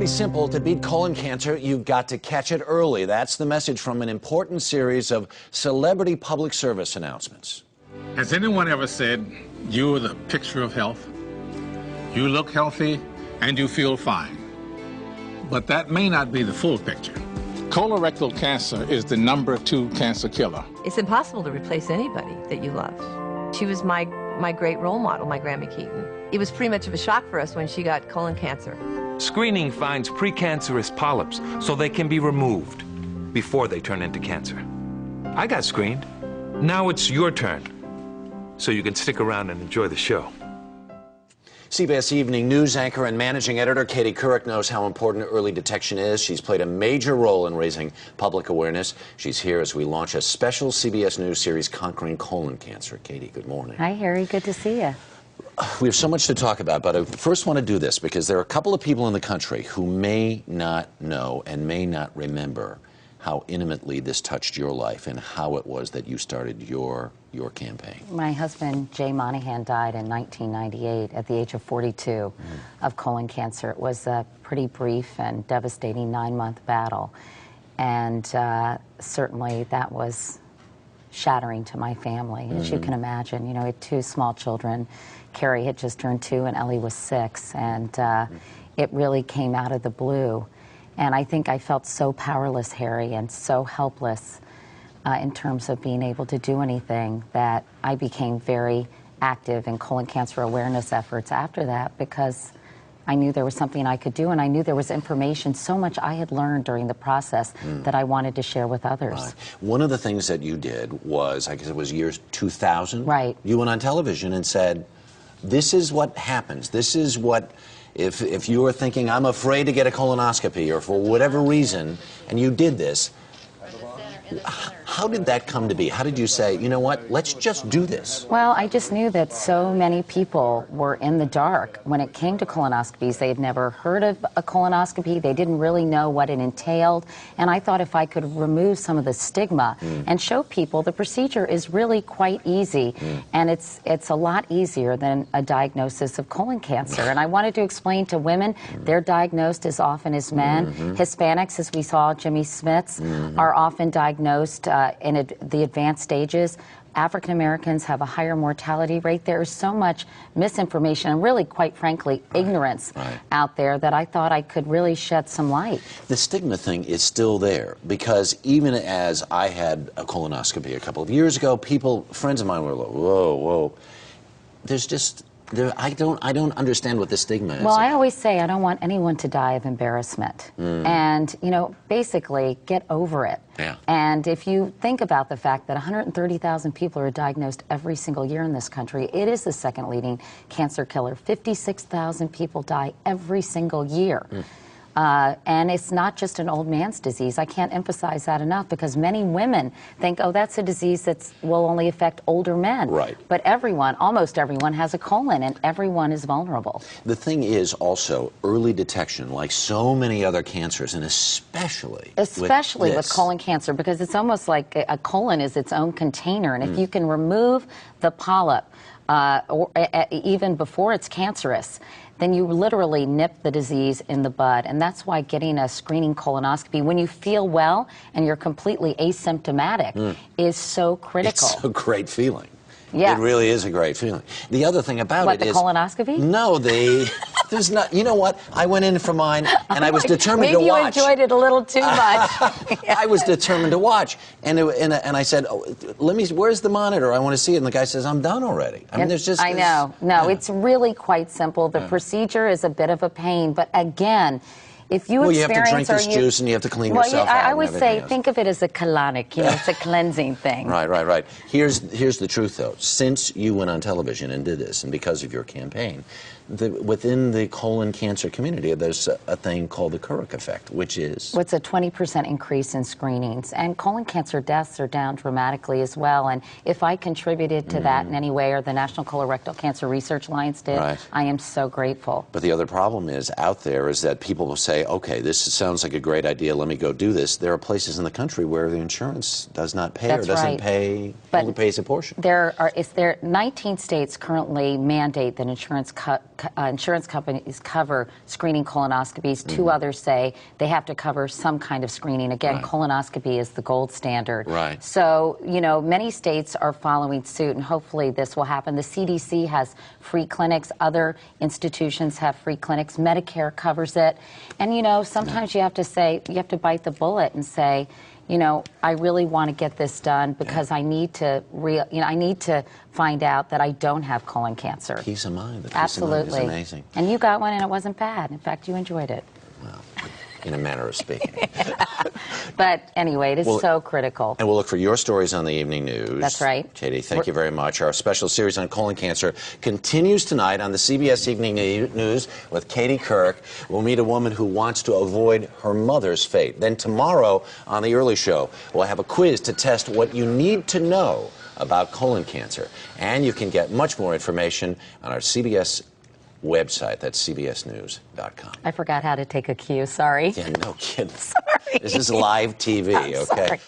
simple. To beat colon cancer, you've got to catch it early. That's the message from an important series of celebrity public service announcements. Has anyone ever said, you're the picture of health? You look healthy and you feel fine. But that may not be the full picture. Colorectal cancer is the #2 cancer killer. It's impossible to replace anybody that you love. She was my great role model, my Grandma Keaton. It was pretty much of a shock for us when she got colon cancer. Screening finds precancerous polyps so they can be removed before they turn into cancer. I got screened. Now it's your turn, so you can stick around and enjoy the show. CBS Evening News anchor and managing editor Katie Couric knows how important early detection is. She's played a major role in raising public awareness. She's here as we launch a special CBS News series, Conquering Colon Cancer. Katie, good morning. Hi, Harry. Good to see you. We have so much to talk about, but I first want to do this because there are a couple of people in the country who may not know and may not remember how intimately this touched your life and how it was that you started your campaign. My husband, Jay Monahan, died in 1998 at the age of 42 of colon cancer. It was a pretty brief and devastating 9-month battle, and certainly that was shattering to my family. As you can imagine, you know, we had 2 small children. Carrie had just turned 2 and Ellie was 6, and it really came out of the blue. And I think I felt so powerless, Harry, and so helpless in terms of being able to do anything that I became very active in colon cancer awareness efforts after that, because I knew there was something I could do, and I knew there was information, so much I had learned during the process that I wanted to share with others. Right. One of the things that you did was, I guess it was years 2000. Right. You went on television and said, this is what happens. This is what, if you were thinking, I'm afraid to get a colonoscopy, or for whatever reason, and you did this, how did that come to be? How did you say, you know what, let's just do this? Well, I just knew that so many people were in the dark when it came to colonoscopies. They had never heard of a colonoscopy. They didn't really know what it entailed. And I thought if I could remove some of the stigma and show people the procedure is really quite easy, and it's a lot easier than a diagnosis of colon cancer. And I wanted to explain to women, they're diagnosed as often as men. Hispanics, as we saw, Jimmy Smiths, are often diagnosed in the advanced stages. African Americans have a higher mortality rate. There is so much misinformation and really, quite frankly, ignorance out there that I thought I could really shed some light. The stigma thing is still there, because even as I had a colonoscopy a couple of years ago, friends of mine were like, whoa, whoa. There's just, I don't understand what the stigma is. Well, I always say I don't want anyone to die of embarrassment. And, you know, basically, get over it. Yeah. And if you think about the fact that 130,000 people are diagnosed every single year in this country, it is the second leading cancer killer. 56,000 people die every single year. And it's not just an old man's disease. I can't emphasize that enough, because many women think, oh, that's a disease that will only affect older men. Right. But everyone, almost everyone, has a colon, and everyone is vulnerable. The thing is also early detection, like so many other cancers, and especially with colon cancer, because it's almost like a colon is its own container. And if you can remove the polyp, even before it's cancerous, then you literally nip the disease in the bud. And that's why getting a screening colonoscopy when you feel well and you're completely asymptomatic is so critical. It's a great feeling. Yeah. It really is a great feeling. The other thing about it is... What, the colonoscopy? No, there's not... You know what? I went in for mine, and I was determined to watch. Maybe you enjoyed it a little too much. I was determined to watch. And I said, oh, where's the monitor? I want to see it. And the guy says, I'm done already. I mean, there's just... I know. No, it's really quite simple. The procedure is a bit of a pain. But again... If you you have to drink this juice and you have to clean yourself out. I would say, think of it as a colonic, you know, it's a cleansing thing. Right. Here's the truth, though. Since you went on television and did this, and because of your campaign, within the colon cancer community, there's a thing called the Couric effect, which is... What's a 20% increase in screenings. And colon cancer deaths are down dramatically as well. And if I contributed to that in any way, or the National Colorectal Cancer Research Alliance did, I am so grateful. But the other problem is out there is that people will say, say, okay, this sounds like a great idea, let me go do this, there are places in the country where the insurance does not pay That's or doesn't right. pay, But only pays a portion. There are 19 states currently mandate that insurance companies cover screening colonoscopies. Two others say they have to cover some kind of screening. Again, Right. colonoscopy is the gold standard. Right. So, you know, many states are following suit, and hopefully this will happen. The CDC has free clinics. Other institutions have free clinics. Medicare covers it. And, you know, sometimes you have to say, you have to bite the bullet and say, you know, I really want to get this done because I need to, I need to find out that I don't have colon cancer. Peace of mind. The peace Absolutely. of mind is amazing. And you got one and it wasn't bad. In fact, you enjoyed it. Well, in a manner of speaking. But anyway, it is Well, so critical. And we'll look for your stories on the evening news. That's right. Katie, thank you very much. Our special series on colon cancer continues tonight on the CBS Evening News with Katie Kirk. We'll meet a woman who wants to avoid her mother's fate. Then tomorrow on The Early Show, we'll have a quiz to test what you need to know about colon cancer. And you can get much more information on our CBS website. That's cbsnews.com. I forgot how to take a cue. Sorry. Yeah, no kidding. Sorry. This is live TV, I'm okay? sorry.